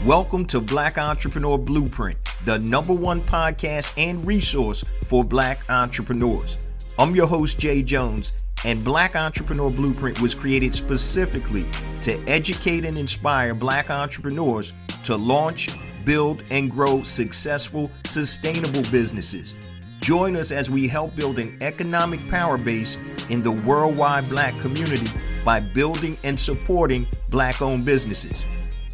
Welcome to Black Entrepreneur Blueprint, the #1 podcast and resource for Black entrepreneurs. I'm your host, Jay Jones, and Black Entrepreneur Blueprint was created specifically to educate and inspire Black entrepreneurs to launch, build, and grow successful, sustainable businesses. Join us as we help build an economic power base in the worldwide Black community by building and supporting Black-owned businesses.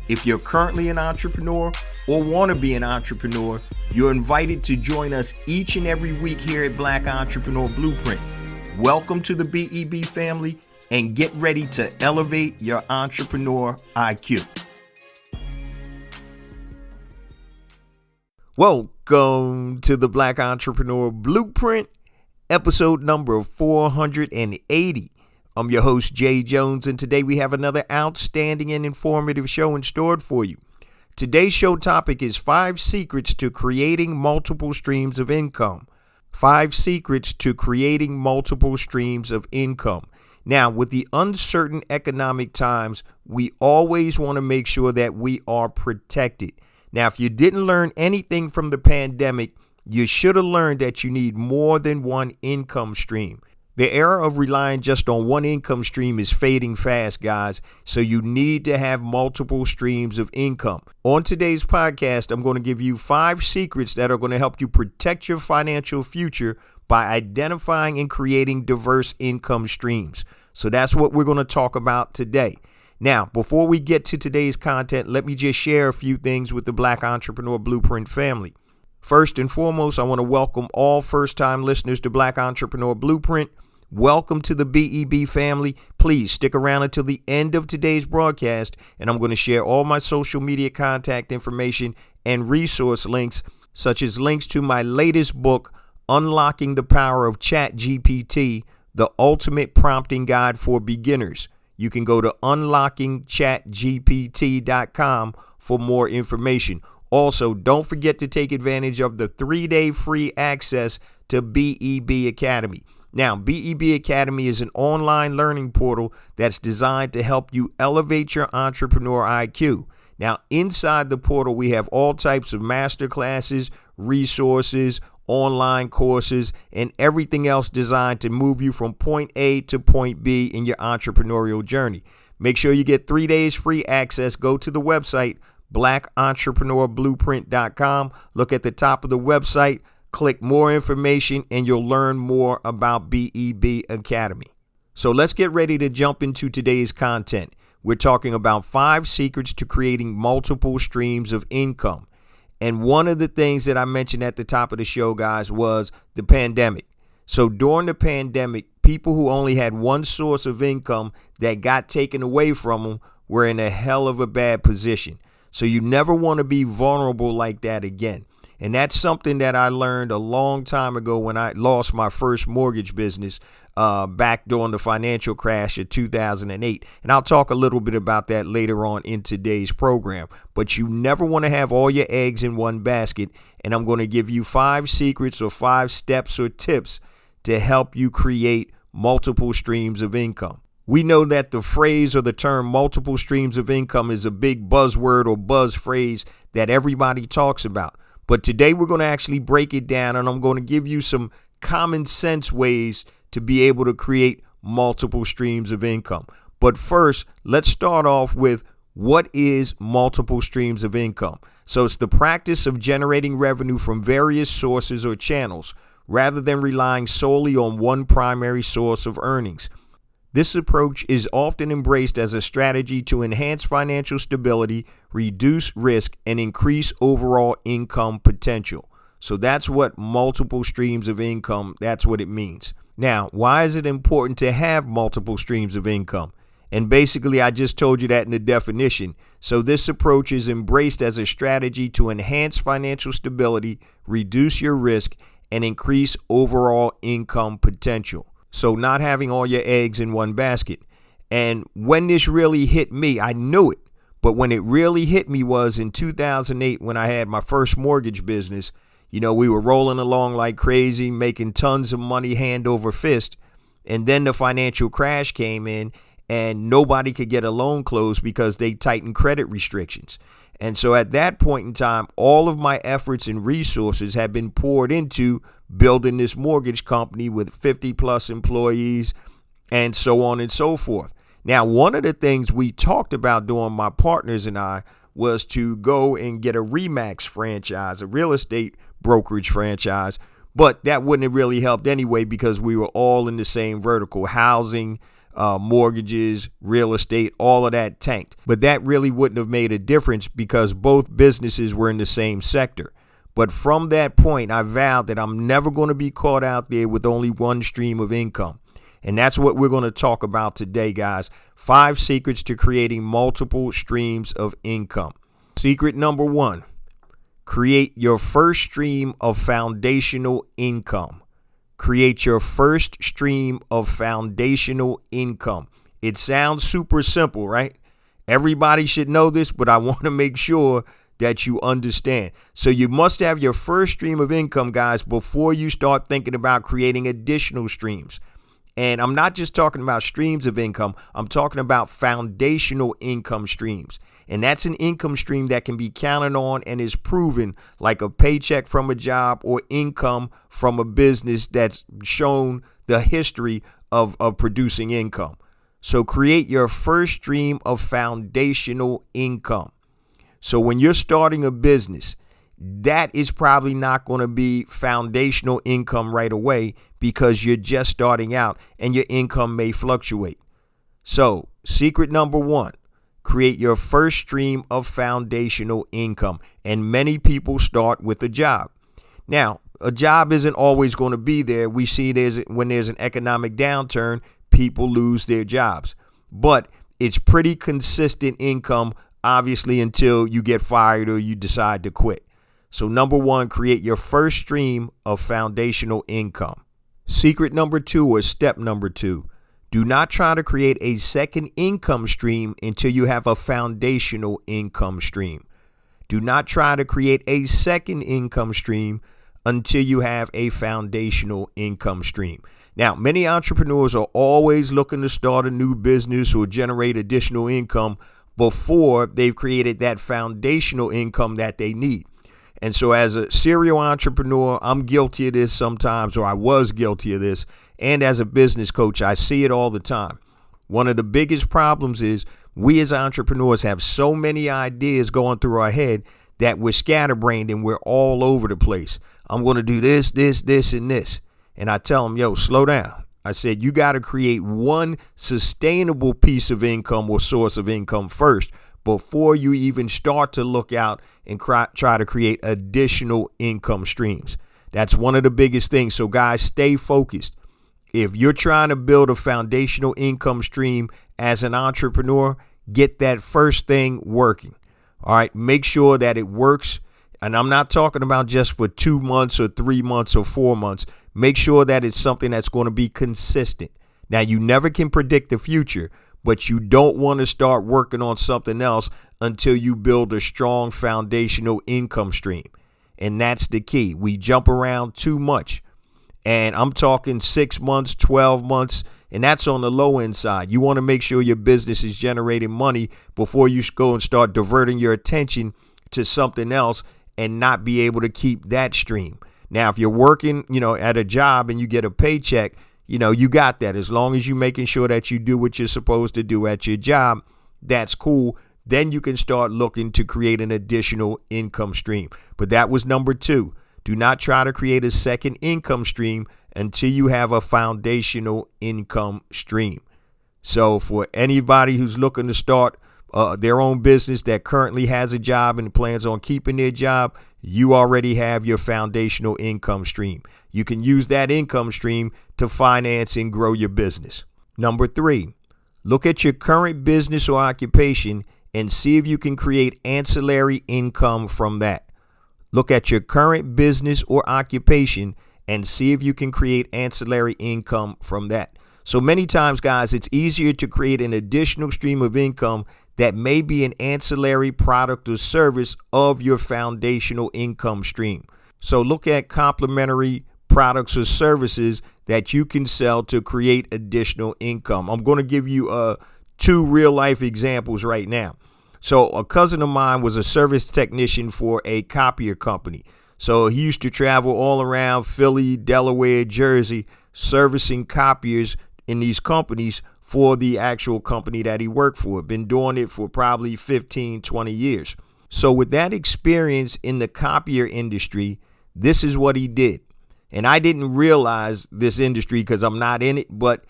If you're currently an entrepreneur or want to be an entrepreneur, you're invited to join us each and every week here at Black Entrepreneur Blueprint. Welcome to the BEB family and get ready to elevate your entrepreneur IQ. Welcome to the Black Entrepreneur Blueprint, episode number 480. I'm your host, Jay Jones, and today we have another outstanding and informative show in store for you. Today's show topic is 5 secrets to creating multiple streams of income. 5 secrets to creating multiple streams of income. Now, with the uncertain economic times, we always want to make sure that we are protected. Now, if you didn't learn anything from the pandemic, you should have learned that you need more than one income stream. The era of relying just on one income stream is fading fast, guys, so you need to have multiple streams of income. On today's podcast, I'm going to give you 5 secrets that are going to help you protect your financial future by identifying and creating diverse income streams. So that's what we're going to talk about today. Now, before we get to today's content, let me just share a few things with the Black Entrepreneur Blueprint family. First and foremost, I want to welcome all first-time listeners to Black Entrepreneur Blueprint. Welcome to the BEB family. Please stick around until the end of today's broadcast, and I'm going to share all my social media contact information and resource links, such as links to my latest book, Unlocking the Power of ChatGPT, the Ultimate Prompting Guide for Beginners. You can go to unlockingchatgpt.com for more information. Also, don't forget to take advantage of the 3-day free access to BEB Academy. Now, BEB Academy is an online learning portal that's designed to help you elevate your entrepreneur IQ. Now, inside the portal, we have all types of master classes, resources, online courses, and everything else designed to move you from point A to point B in your entrepreneurial journey. Make sure you get 3 days free access. Go to the website, blackentrepreneurBlueprint.com. Look at the top of the website, click more information, and you'll learn more about BEB Academy. So let's get ready to jump into today's content. We're talking about 5 secrets to creating multiple streams of income. And one of the things that I mentioned at the top of the show, guys, was the pandemic. So during the pandemic, people who only had one source of income that got taken away from them were in a hell of a bad position. So you never want to be vulnerable like that again. And that's something that I learned a long time ago when I lost my first mortgage business back during the financial crash of 2008. And I'll talk a little bit about that later on in today's program. But you never want to have all your eggs in one basket. And I'm going to give you 5 secrets or 5 steps or tips to help you create multiple streams of income. We know that the phrase or the term multiple streams of income is a big buzzword or buzz phrase that everybody talks about. But today we're going to actually break it down, and I'm going to give you some common sense ways to be able to create multiple streams of income. But first, let's start off with what is multiple streams of income. So it's the practice of generating revenue from various sources or channels rather than relying solely on one primary source of earnings. This approach is often embraced as a strategy to enhance financial stability, reduce risk, and increase overall income potential. So that's what multiple streams of income, that's what it means. Now, why is it important to have multiple streams of income? And basically, I just told you that in the definition. So this approach is embraced as a strategy to enhance financial stability, reduce your risk, and increase overall income potential. So not having all your eggs in one basket. And when this really hit me, I knew it. But when it really hit me was in 2008 when I had my first mortgage business. You know, we were rolling along like crazy, making tons of money hand over fist. And then the financial crash came in and nobody could get a loan closed because they tightened credit restrictions. And so at that point in time, all of my efforts and resources had been poured into building this mortgage company with 50 plus employees and so on and so forth. Now, one of the things we talked about doing, my partners and I, was to go and get a RE/MAX franchise, a real estate brokerage franchise. But that wouldn't have really helped anyway because we were all in the same vertical: housing, mortgages, real estate, all of that tanked. But that really wouldn't have made a difference because both businesses were in the same sector. But from that point, I vowed that I'm never going to be caught out there with only one stream of income. And that's what we're going to talk about today, guys. 5 secrets to creating multiple streams of income. Secret number 1, create your first stream of foundational income. Create your first stream of foundational income. It sounds super simple, right? Everybody should know this, but I want to make sure that you understand. So you must have your first stream of income, guys, before you start thinking about creating additional streams. And I'm not just talking about streams of income. I'm talking about foundational income streams. And that's an income stream that can be counted on and is proven, like a paycheck from a job or income from a business that's shown the history of producing income. So create your first stream of foundational income. So when you're starting a business, that is probably not going to be foundational income right away because you're just starting out and your income may fluctuate. So secret number 1, create your first stream of foundational income. And many people start with a job. Now, a job isn't always going to be there. We see when there's an economic downturn, people lose their jobs. But it's pretty consistent income, obviously, until you get fired or you decide to quit. So number 1, create your first stream of foundational income. Secret number 2, or step number 2, do not try to create a second income stream until you have a foundational income stream. Do not try to create a second income stream until you have a foundational income stream. Now, many entrepreneurs are always looking to start a new business or generate additional income before they've created that foundational income that they need. And so as a serial entrepreneur, I'm guilty of this sometimes, or I was guilty of this. And as a business coach, I see it all the time. One of the biggest problems is we as entrepreneurs have so many ideas going through our head that we're scatterbrained and we're all over the place. I'm going to do this, and this. And I tell them, yo, slow down. I said, you got to create one sustainable piece of income or source of income first before you even start to look out and try to create additional income streams. That's one of the biggest things. So guys, stay focused. If you're trying to build a foundational income stream as an entrepreneur, get that first thing working. All right. Make sure that it works. And I'm not talking about just for 2 months or 3 months or 4 months. Make sure that it's something that's going to be consistent. Now, you never can predict the future, but you don't want to start working on something else until you build a strong foundational income stream. And that's the key. We jump around too much. And I'm talking 6 months, 12 months, and that's on the low end side. You want to make sure your business is generating money before you go and start diverting your attention to something else and not be able to keep that stream. Now, if you're working, at a job and you get a paycheck, you got that. As long as you're making sure that you do what you're supposed to do at your job, that's cool. Then you can start looking to create an additional income stream. But that was number 2. Do not try to create a second income stream until you have a foundational income stream. So for anybody who's looking to start their own business that currently has a job and plans on keeping their job, you already have your foundational income stream. You can use that income stream to finance and grow your business. Number 3, look at your current business or occupation and see if you can create ancillary income from that. Look at your current business or occupation and see if you can create ancillary income from that. So many times, guys, it's easier to create an additional stream of income that may be an ancillary product or service of your foundational income stream. So look at complementary products or services that you can sell to create additional income. I'm going to give you two real life examples right now. So a cousin of mine was a service technician for a copier company. So he used to travel all around Philly, Delaware, Jersey, servicing copiers in these companies for the actual company that he worked for. Been doing it for probably 15, 20 years. So with that experience in the copier industry, this is what he did. And I didn't realize this industry because I'm not in it, but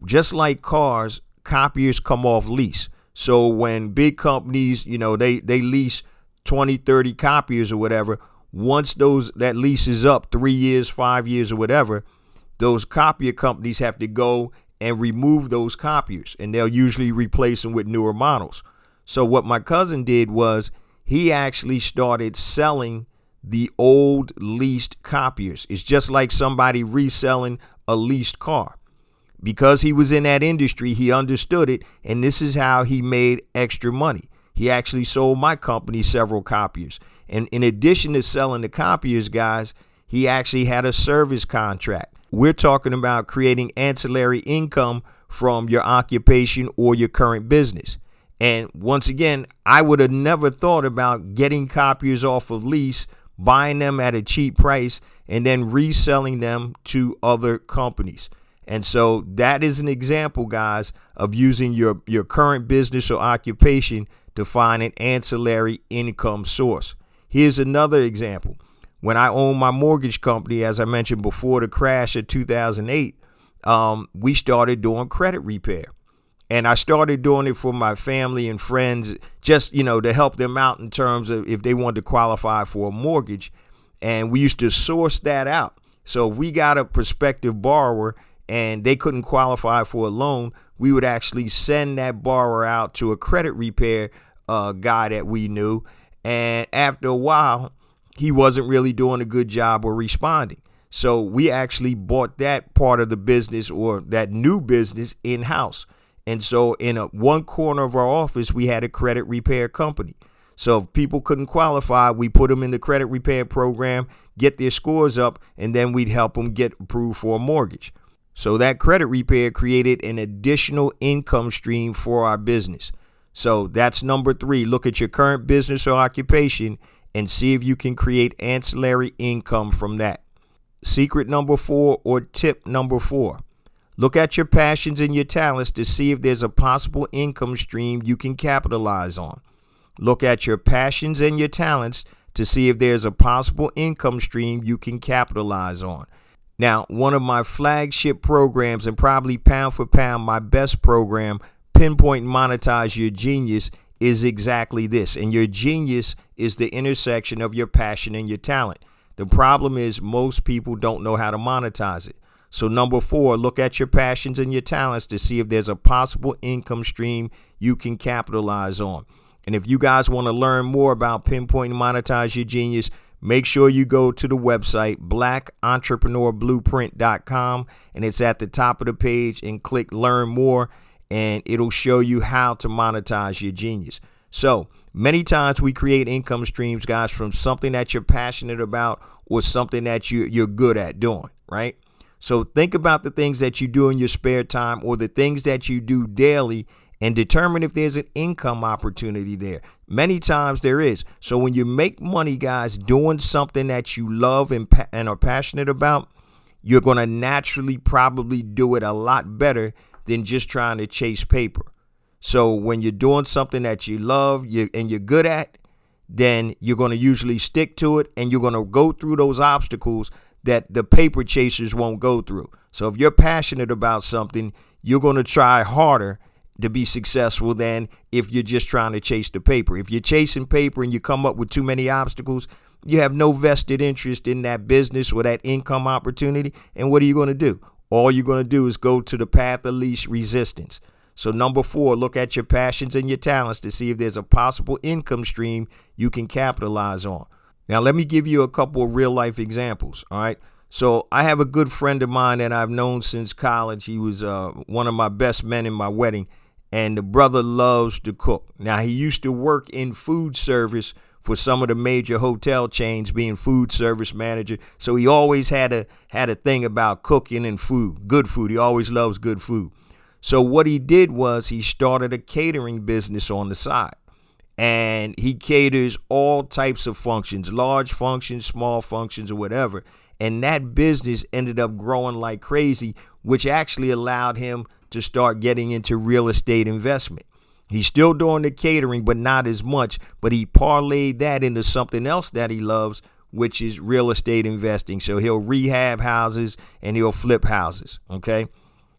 just like cars, copiers come off lease. So when big companies, they lease 20, 30 copiers or whatever, once that lease is up 3 years, 5 years or whatever, those copier companies have to go and remove those copiers, and they'll usually replace them with newer models. So what my cousin did was he actually started selling the old leased copiers. It's just like somebody reselling a leased car. Because he was in that industry, he understood it, and this is how he made extra money. He actually sold my company several copiers. And in addition to selling the copiers, guys, he actually had a service contract. We're talking about creating ancillary income from your occupation or your current business. And once again, I would have never thought about getting copiers off of lease, buying them at a cheap price, and then reselling them to other companies. And so that is an example, guys, of using your current business or occupation to find an ancillary income source. Here's another example. When I owned my mortgage company, as I mentioned before the crash of 2008, we started doing credit repair. And I started doing it for my family and friends, just, to help them out in terms of if they wanted to qualify for a mortgage. And we used to source that out. So if we got a prospective borrower and they couldn't qualify for a loan, we would actually send that borrower out to a credit repair guy that we knew. And after a while, he wasn't really doing a good job of responding. So we actually bought that part of the business, or that new business, in-house. And so in one corner of our office, we had a credit repair company. So if people couldn't qualify, we put them in the credit repair program, get their scores up, and then we'd help them get approved for a mortgage. So that credit repair created an additional income stream for our business. So that's number 3. Look at your current business or occupation and see if you can create ancillary income from that. Secret number 4, or tip number 4. Look at your passions and your talents to see if there's a possible income stream you can capitalize on. Look at your passions and your talents to see if there's a possible income stream you can capitalize on. Now, one of my flagship programs, and probably pound for pound my best program, Pinpoint and Monetize Your Genius, is exactly this. And your genius is the intersection of your passion and your talent. The problem is most people don't know how to monetize it. So number 4, look at your passions and your talents to see if there's a possible income stream you can capitalize on. And if you guys want to learn more about Pinpoint and Monetize Your Genius, make sure you go to the website, blackentrepreneurBlueprint.com, and it's at the top of the page, and click Learn More, and it'll show you how to monetize your genius. So many times we create income streams, guys, from something that you're passionate about or something that you're good at doing, right? So think about the things that you do in your spare time or the things that you do daily and determine if there's an income opportunity there. Many times there is. So when you make money, guys, doing something that you love and are passionate about, you're going to naturally probably do it a lot better than just trying to chase paper. So when you're doing something that you love and you're good at, then you're going to usually stick to it, and you're going to go through those obstacles that the paper chasers won't go through. So if you're passionate about something, you're going to try harder to be successful than if you're just trying to chase the paper. If you're chasing paper and you come up with too many obstacles, you have no vested interest in that business or that income opportunity. And what are you going to do? All you're going to do is go to the path of least resistance. So number 4, look at your passions and your talents to see if there's a possible income stream you can capitalize on. Now, let me give you a couple of real life examples. All right. So I have a good friend of mine that I've known since college. He was one of my best men in my wedding, and the brother loves to cook. Now, he used to work in food service for some of the major hotel chains, being food service manager. So he always had a thing about cooking and food, good food. He always loves good food. So what he did was he started a catering business on the side. And he caters all types of functions, large functions, small functions, or whatever. And that business ended up growing like crazy, which actually allowed him to start getting into real estate investment. He's still doing the catering, but not as much. But he parlayed that into something else that he loves, which is real estate investing. So he'll rehab houses and he'll flip houses. Okay.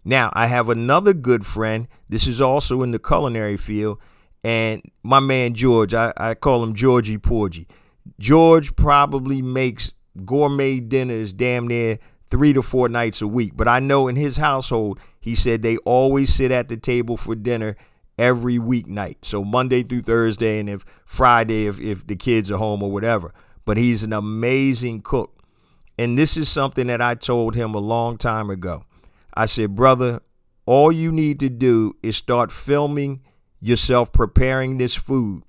Now, I have another good friend. This is also in the culinary field. And my man George, I call him Georgie Porgy. George probably makes gourmet dinners damn near 3 to 4 nights a week. But I know in his household, he said they always sit at the table for dinner every weeknight. So Monday through Thursday, and if Friday, if the kids are home or whatever. But he's an amazing cook. And this is something that I told him a long time ago. I said, brother, all you need to do is start filming yourself preparing this food.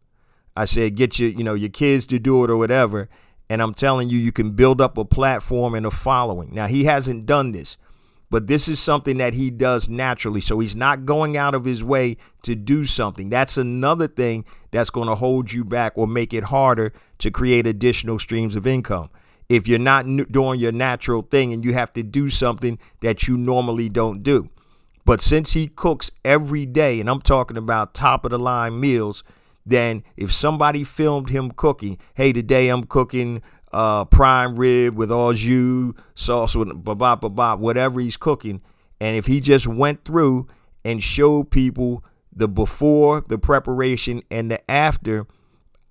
I said, get your kids to do it or whatever. And I'm telling you, you can build up a platform and a following. Now, he hasn't done this, but this is something that he does naturally. So he's not going out of his way to do something. That's another thing that's going to hold you back or make it harder to create additional streams of income. If you're not doing your natural thing and you have to do something that you normally don't do. But since he cooks every day, and I'm talking about top of the line meals, then if somebody filmed him cooking, hey, today I'm cooking prime rib with au jus, sauce with whatever he's cooking. And if he just went through and showed people the before, the preparation, and the after,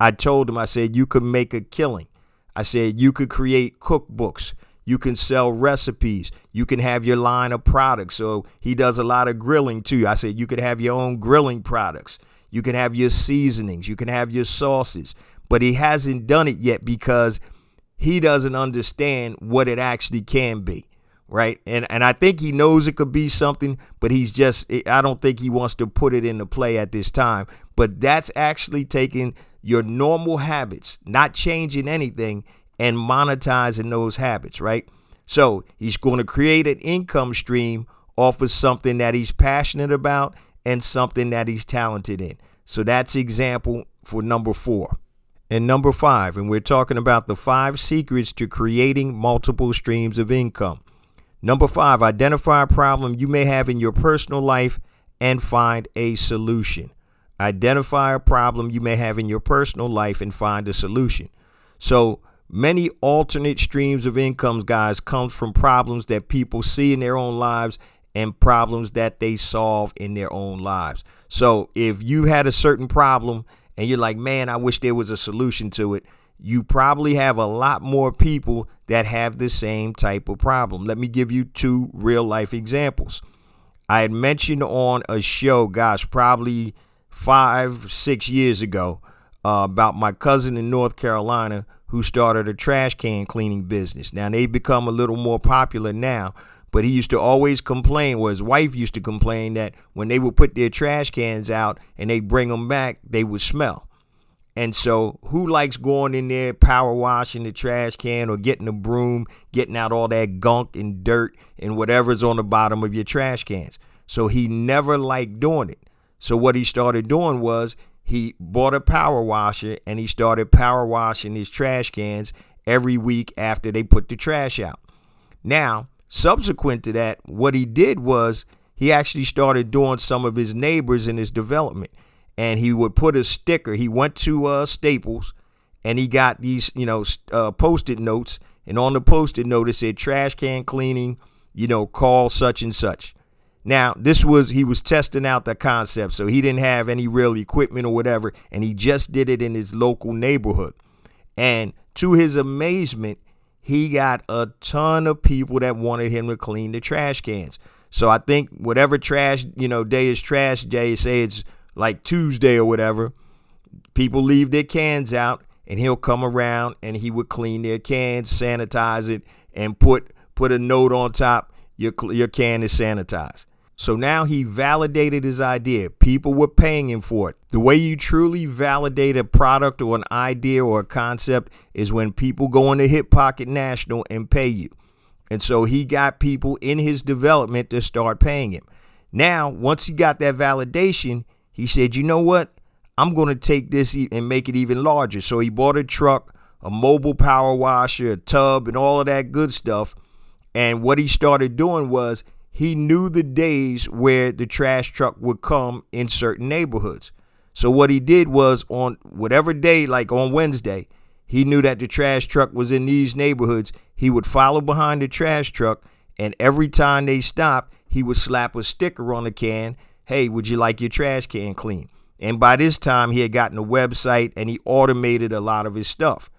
I told him, I said, you could make a killing. I said, you could create cookbooks. You can sell recipes. You can have your line of products. So he does a lot of grilling too. I said you could have your own grilling products. You can have your seasonings. You can have your sauces. But he hasn't done it yet because he doesn't understand what it actually can be. Right. And I think he knows it could be something, but I don't think he wants to put it into play at this time. But that's actually taking your normal habits, not changing anything, and monetizing those habits, right? So he's going to create an income stream off of something that he's passionate about and something that he's talented in. So that's example for number 4. And number 5, and we're talking about the 5 secrets to creating multiple streams of income. Number 5, identify a problem you may have in your personal life and find a solution. Identify a problem you may have in your personal life and find a solution. So many alternate streams of income, guys, comes from problems that people see in their own lives and problems that they solve in their own lives. So if you had a certain problem and you're like, man, I wish there was a solution to it, you probably have a lot more people that have the same type of problem. Let me give you 2 real life examples. I had mentioned on a show, gosh, probably 5-6 years ago, about my cousin in North Carolina who started a trash can cleaning business. Now, they've become a little more popular now, but he used to always complain, or his wife used to complain, that when they would put their trash cans out and they bring them back, they would smell. And so who likes going in there, power washing the trash can or getting a broom, getting out all that gunk and dirt and whatever's on the bottom of your trash cans? So he never liked doing it. So what he started doing was he bought a power washer and he started power washing his trash cans every week after they put the trash out. Now, subsequent to that, what he did was he actually started doing some of his neighbors in his development. And he would put a sticker. He went to Staples and he got these, Post-it notes. And on the Post-it note, it said trash can cleaning, call such and such. Now, he was testing out the concept. So he didn't have any real equipment or whatever. And he just did it in his local neighborhood. And to his amazement, he got a ton of people that wanted him to clean the trash cans. So I think whatever trash, day is trash day, say it's like Tuesday or whatever, people leave their cans out and he'll come around and he would clean their cans, sanitize it, and put a note on top, your can is sanitized. So now he validated his idea. People were paying him for it. The way you truly validate a product or an idea or a concept is when people go into Hip Pocket National and pay you. And so he got people in his development to start paying him. Now, once he got that validation, he said, you know what? I'm going to take this and make it even larger. So he bought a truck, a mobile power washer, a tub, and all of that good stuff. And what he started doing was he knew the days where the trash truck would come in certain neighborhoods. So what he did was on whatever day, like on Wednesday, he knew that the trash truck was in these neighborhoods. He would follow behind the trash truck, and every time they stopped, he would slap a sticker on the can. Hey, would you like your trash can clean? And by this time, he had gotten a website and he automated a lot of his stuff.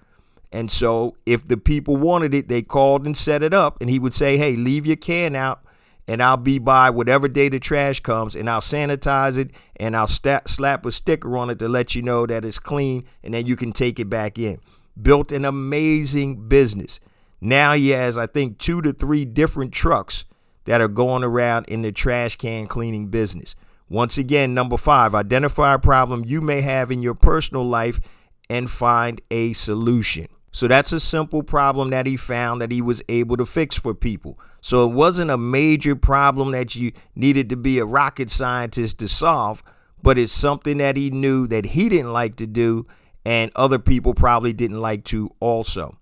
And so if the people wanted it, they called and set it up, and he would say, hey, leave your can out and I'll be by whatever day the trash comes, and I'll sanitize it and I'll slap a sticker on it to let you know that it's clean, and then you can take it back in. Built an amazing business. Now he has, I think, 2 to 3 different trucks that are going around in the trash can cleaning business. Once again, number 5, identify a problem you may have in your personal life and find a solution. So that's a simple problem that he found that he was able to fix for people. So it wasn't a major problem that you needed to be a rocket scientist to solve, but it's something that he knew that he didn't like to do and other people probably didn't like to also.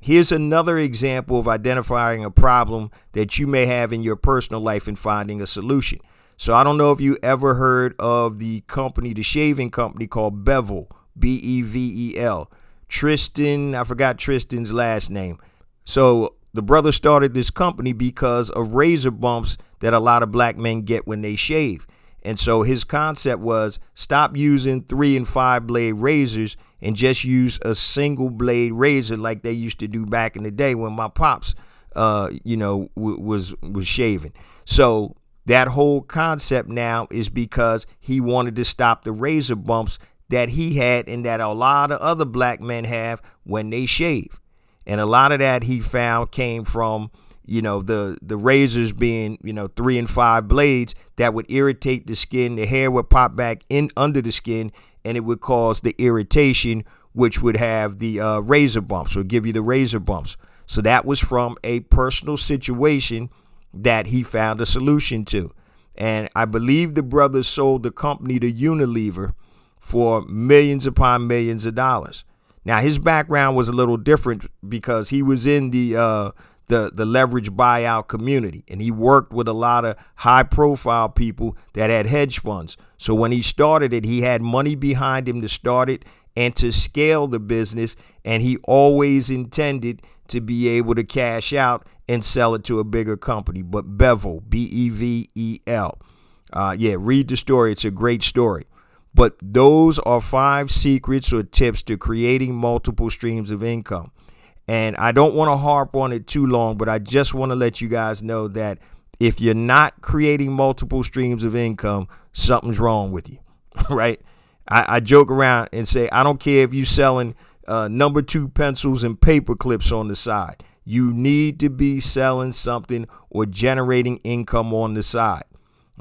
Here's another example of identifying a problem that you may have in your personal life and finding a solution. So I don't know if you ever heard of the company, the shaving company called Bevel, Bevel. Tristan, I forgot Tristan's last name. So the brother started this company because of razor bumps that a lot of black men get when they shave. And so his concept was stop using 3 and 5 blade razors and just use a single blade razor like they used to do back in the day when my pops, was shaving. So that whole concept now is because he wanted to stop the razor bumps that he had and that a lot of other black men have when they shave. And a lot of that he found came from, the razors being, 3 and 5 blades that would irritate the skin. The hair would pop back in under the skin and it would cause the irritation, which would have the razor bumps or give you the razor bumps. So that was from a personal situation that he found a solution to. And I believe the brother sold the company to Unilever for millions upon millions of dollars. Now, his background was a little different because he was in the leverage buyout community, and he worked with a lot of high profile people that had hedge funds. So when he started it, he had money behind him to start it and to scale the business. And he always intended to be able to cash out and sell it to a bigger company. But Bevel, Bevel. Read the story. It's a great story. But those are 5 secrets or tips to creating multiple streams of income. And I don't want to harp on it too long, but I just want to let you guys know that if you're not creating multiple streams of income, something's wrong with you, right? I joke around and say, I don't care if you're selling number 2 pencils and paper clips on the side. You need to be selling something or generating income on the side.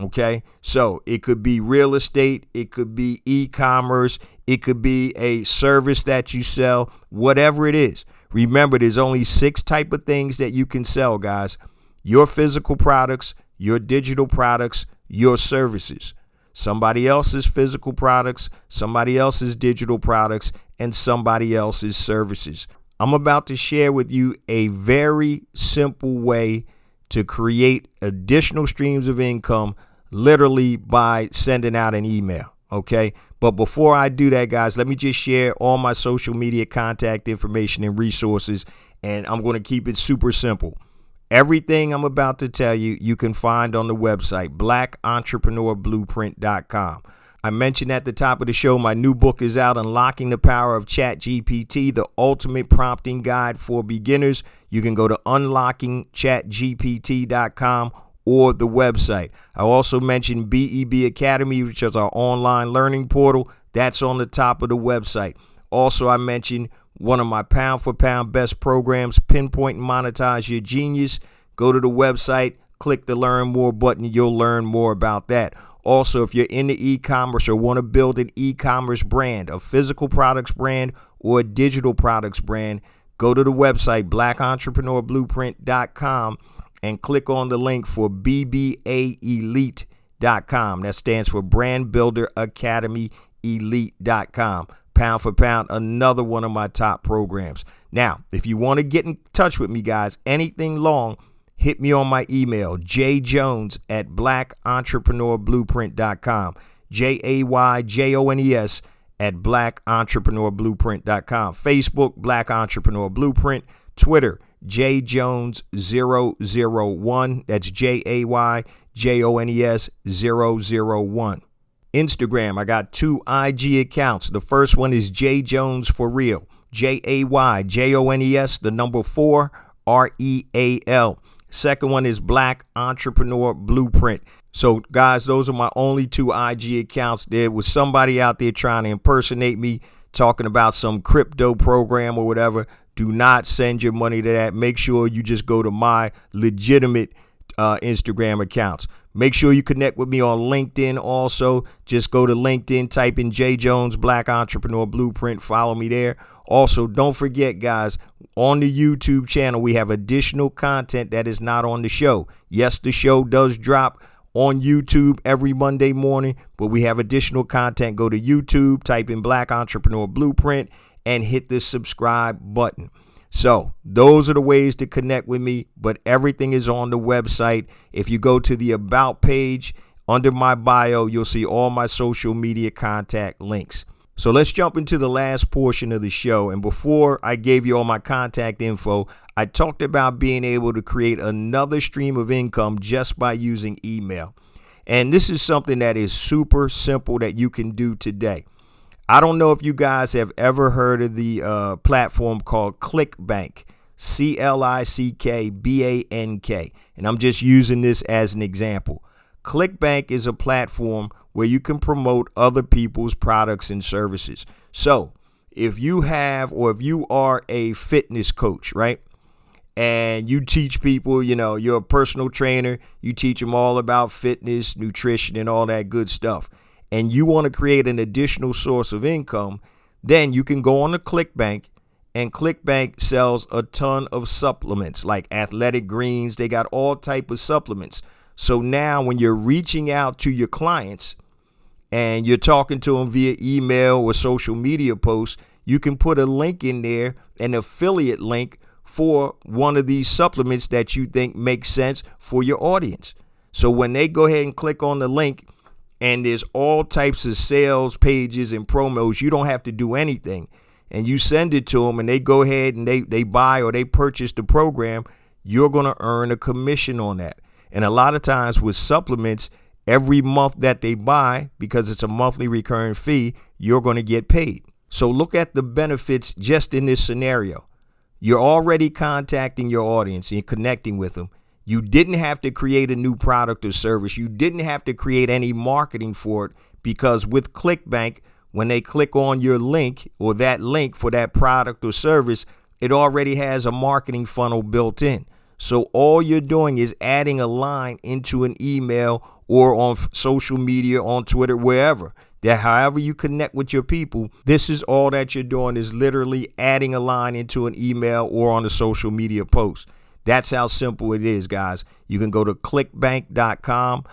Okay, so it could be real estate, it could be e-commerce, it could be a service that you sell, whatever it is. Remember, there's only 6 type of things that you can sell, guys. Your physical products, your digital products, your services. Somebody else's physical products, somebody else's digital products, and somebody else's services. I'm about to share with you a very simple way to create additional streams of income literally by sending out an email. Okay. But before I do that, guys, let me just share all my social media contact information and resources. And I'm going to keep it super simple. Everything I'm about to tell you, you can find on the website, blackentrepreneurBlueprint.com. I mentioned at the top of the show, my new book is out, Unlocking the Power of ChatGPT, the ultimate prompting guide for beginners. You can go to unlockingchatgpt.com or the website. I also mentioned BEB Academy, which is our online learning portal. That's on the top of the website. Also, I mentioned one of my pound for pound best programs, Pinpoint and Monetize Your Genius. Go to the website, click the Learn More button. You'll learn more about that. Also, if you're into e-commerce or want to build an e-commerce brand, a physical products brand or a digital products brand, go to the website, blackentrepreneurBlueprint.com, and click on the link for BBA Elite. brandbuilderacademyelite.com. That stands for brandbuilderacademyelite.com. Pound for pound, another one of my top programs. Now, if you want to get in touch with me, guys, anything long, hit me on my email, jayjones@blackentrepreneurblueprint.com. jayjones@blackentrepreneurblueprint.com. Facebook, Black Entrepreneur Blueprint. Twitter, jayjones001. That's jayjones001. Instagram, I got 2 IG accounts. The first one is Jay Jones for Real. JAYJONES, the number 4, REAL. Second one is Black Entrepreneur Blueprint. So, guys, those are my only 2 IG accounts. There was somebody out there trying to impersonate me, talking about some crypto program or whatever. Do not send your money to that. Make sure you just go to my legitimate Instagram accounts. Make sure you connect with me on LinkedIn also. Just go to LinkedIn, type in Jay Jones, Black Entrepreneur Blueprint. Follow me there. Also, don't forget, guys, on the YouTube channel, we have additional content that is not on the show. Yes, the show does drop on YouTube every Monday morning, but we have additional content. Go to YouTube, type in Black Entrepreneur Blueprint, and hit the subscribe button. So those are the ways to connect with me, but everything is on the website. If you go to the About page under my bio, you'll see all my social media contact links. So let's jump into the last portion of the show. And before I gave you all my contact info, I talked about being able to create another stream of income just by using email. And this is something that is super simple that you can do today. I don't know if you guys have ever heard of the platform called ClickBank, ClickBank. And I'm just using this as an example. ClickBank is a platform where you can promote other people's products and services. So if you have, or if you are a fitness coach, right? And you teach people, you're a personal trainer, you teach them all about fitness, nutrition, and all that good stuff. And you want to create an additional source of income, then you can go on to ClickBank, and ClickBank sells a ton of supplements like athletic greens. They got all type of supplements. So now when you're reaching out to your clients and you're talking to them via email or social media posts, you can put a link in there, an affiliate link for one of these supplements that you think makes sense for your audience. So when they go ahead and click on the link, and there's all types of sales pages and promos, you don't have to do anything. And you send it to them and they go ahead and they buy or they purchase the program, you're going to earn a commission on that. And a lot of times with supplements, every month that they buy, because it's a monthly recurring fee, you're going to get paid. So look at the benefits just in this scenario. You're already contacting your audience and connecting with them. You didn't have to create a new product or service. You didn't have to create any marketing for it, because with ClickBank, when they click on your link or that link for that product or service, it already has a marketing funnel built in. So all you're doing is adding a line into an email or on social media, on Twitter, wherever. That however you connect with your people, this is all that you're doing, is literally adding a line into an email or on a social media post. That's how simple it is, guys. You can go to clickbank.com.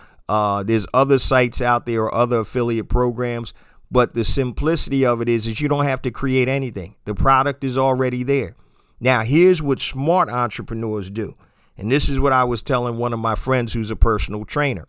There's other sites out there or other affiliate programs, but the simplicity of it is you don't have to create anything. The product is already there. Now, here's what smart entrepreneurs do. And this is what I was telling one of my friends who's a personal trainer.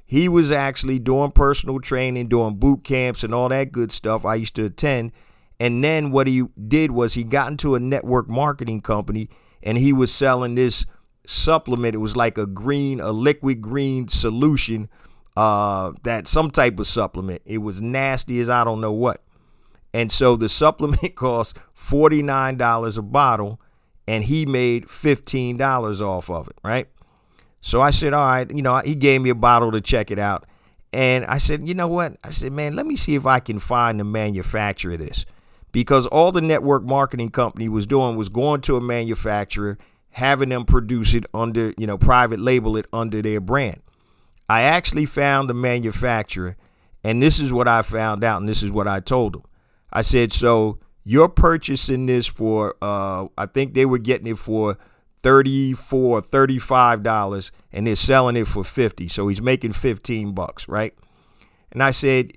He was actually doing personal training, doing boot camps and all that good stuff I used to attend. And then what he did was he got into a network marketing company, and he was selling this supplement. It was like a liquid green solution, that some type of supplement. It was nasty as I don't know what. And so the supplement cost $49 a bottle, and he made $15 off of it, right? So I said, all right, he gave me a bottle to check it out. And I said, you know what? I said, man, let me see if I can find the manufacturer of this. Because all the network marketing company was doing was going to a manufacturer, having them produce it under, private label it under their brand. I actually found the manufacturer, and this is what I found out, and this is what I told them. I said, so you're purchasing this for, I think they were getting it for $34, $35, and they're selling it for $50. So he's making $15, right? And I said,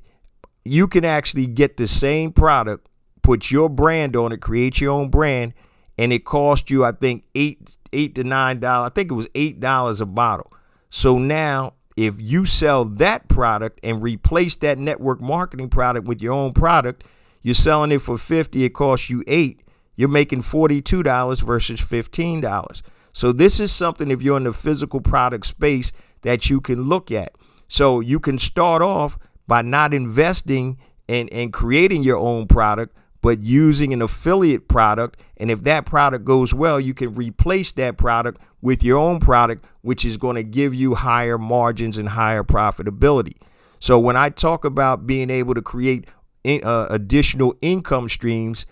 you can actually get the same product, put your brand on it, create your own brand, and it cost you, I think, $8 to $9. I think it was $8 a bottle. So now, if you sell that product and replace that network marketing product with your own product, you're selling it for $50. It costs you $8. You're making $42 versus $15. So this is something, if you're in the physical product space, that you can look at. So you can start off by not investing in creating your own product, but using an affiliate product. And if that product goes well, you can replace that product with your own product, which is going to give you higher margins and higher profitability. So when I talk about being able to create additional income streams,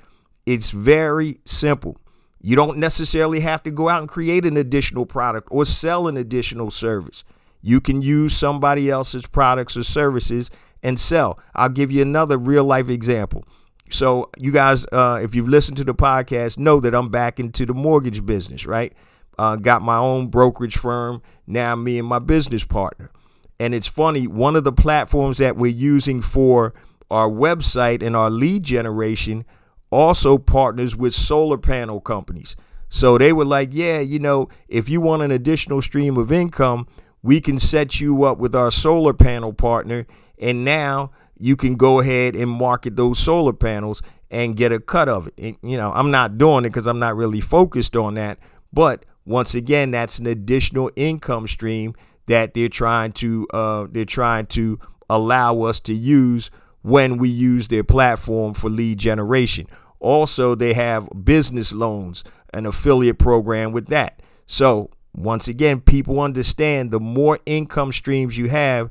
it's very simple. You don't necessarily have to go out and create an additional product or sell an additional service. You can use somebody else's products or services and sell. I'll give you another real life example. So you guys, if you've listened to the podcast, know that I'm back into the mortgage business, right? Got my own brokerage firm. Now me and my business partner. And it's funny, one of the platforms that we're using for our website and our lead generation also partners with solar panel companies. So they were like, yeah, if you want an additional stream of income, we can set you up with our solar panel partner. And now you can go ahead and market those solar panels and get a cut of it. And, I'm not doing it because I'm not really focused on that. But once again, that's an additional income stream that they're trying to allow us to use when we use their platform for lead generation. Also, they have business loans, an affiliate program with that. So once again, people understand the more income streams you have,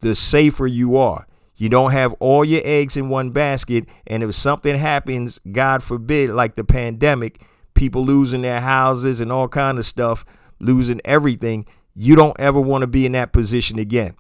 the safer you are. You don't have all your eggs in one basket. And if something happens, God forbid, like the pandemic, people losing their houses and all kind of stuff, losing everything, you don't ever want to be in that position again.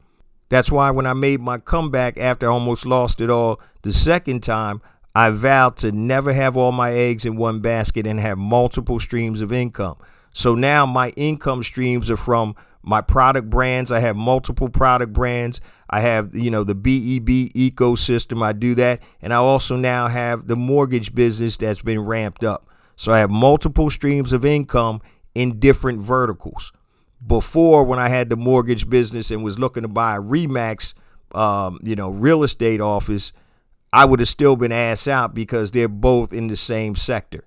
That's why when I made my comeback after I almost lost it all the second time, I vowed to never have all my eggs in one basket and have multiple streams of income. So now my income streams are from my product brands. I have multiple product brands. I have, the BEB ecosystem. I do that. And I also now have the mortgage business that's been ramped up. So I have multiple streams of income in different verticals. Before, when I had the mortgage business and was looking to buy a Remax, real estate office, I would have still been ass out because they're both in the same sector.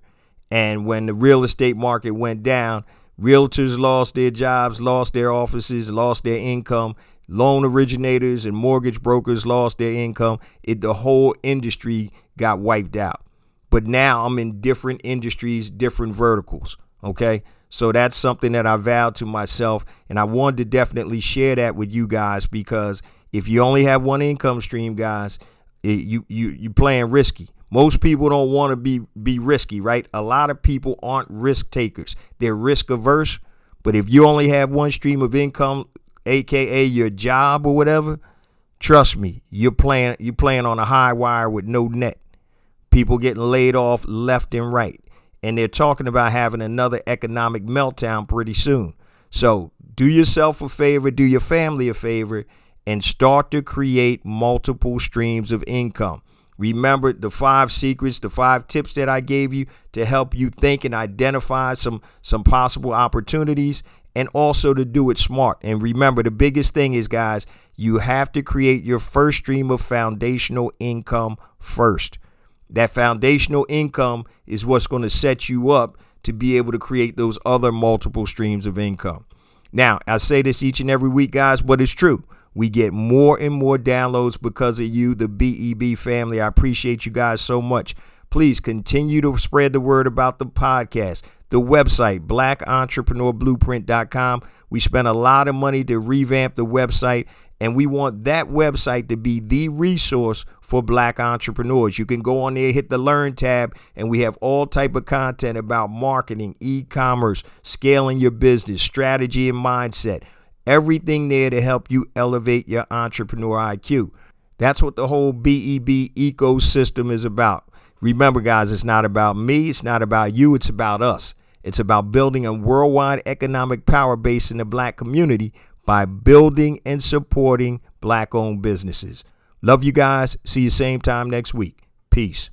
And when the real estate market went down, realtors lost their jobs, lost their offices, lost their income. Loan originators and mortgage brokers lost their income. The whole industry got wiped out. But now I'm in different industries, different verticals. Okay. So that's something that I vowed to myself, and I wanted to definitely share that with you guys, because if you only have one income stream, guys, you playing risky. Most people don't want to be risky, right? A lot of people aren't risk takers. They're risk averse. But if you only have one stream of income, aka your job or whatever, trust me, you're playing on a high wire with no net. People getting laid off left and right. And they're talking about having another economic meltdown pretty soon. So do yourself a favor, do your family a favor, and start to create multiple streams of income. Remember the 5 secrets, the 5 tips that I gave you to help you think and identify some possible opportunities, and also to do it smart. And remember, the biggest thing is, guys, you have to create your first stream of foundational income first. That foundational income is what's going to set you up to be able to create those other multiple streams of income. Now, I say this each and every week, guys, but it's true. We get more and more downloads because of you, the BEB family. I appreciate you guys so much. Please continue to spread the word about the podcast, the website, blackentrepreneurBlueprint.com. We spent a lot of money to revamp the website, and we want that website to be the resource for Black entrepreneurs. You can go on there, hit the Learn tab, and we have all type of content about marketing, e-commerce, scaling your business, strategy and mindset. Everything there to help you elevate your entrepreneur IQ. That's what the whole BEB ecosystem is about. Remember, guys, it's not about me. It's not about you. It's about us. It's about building a worldwide economic power base in the Black community by building and supporting Black-owned businesses. Love you guys. See you same time next week. Peace.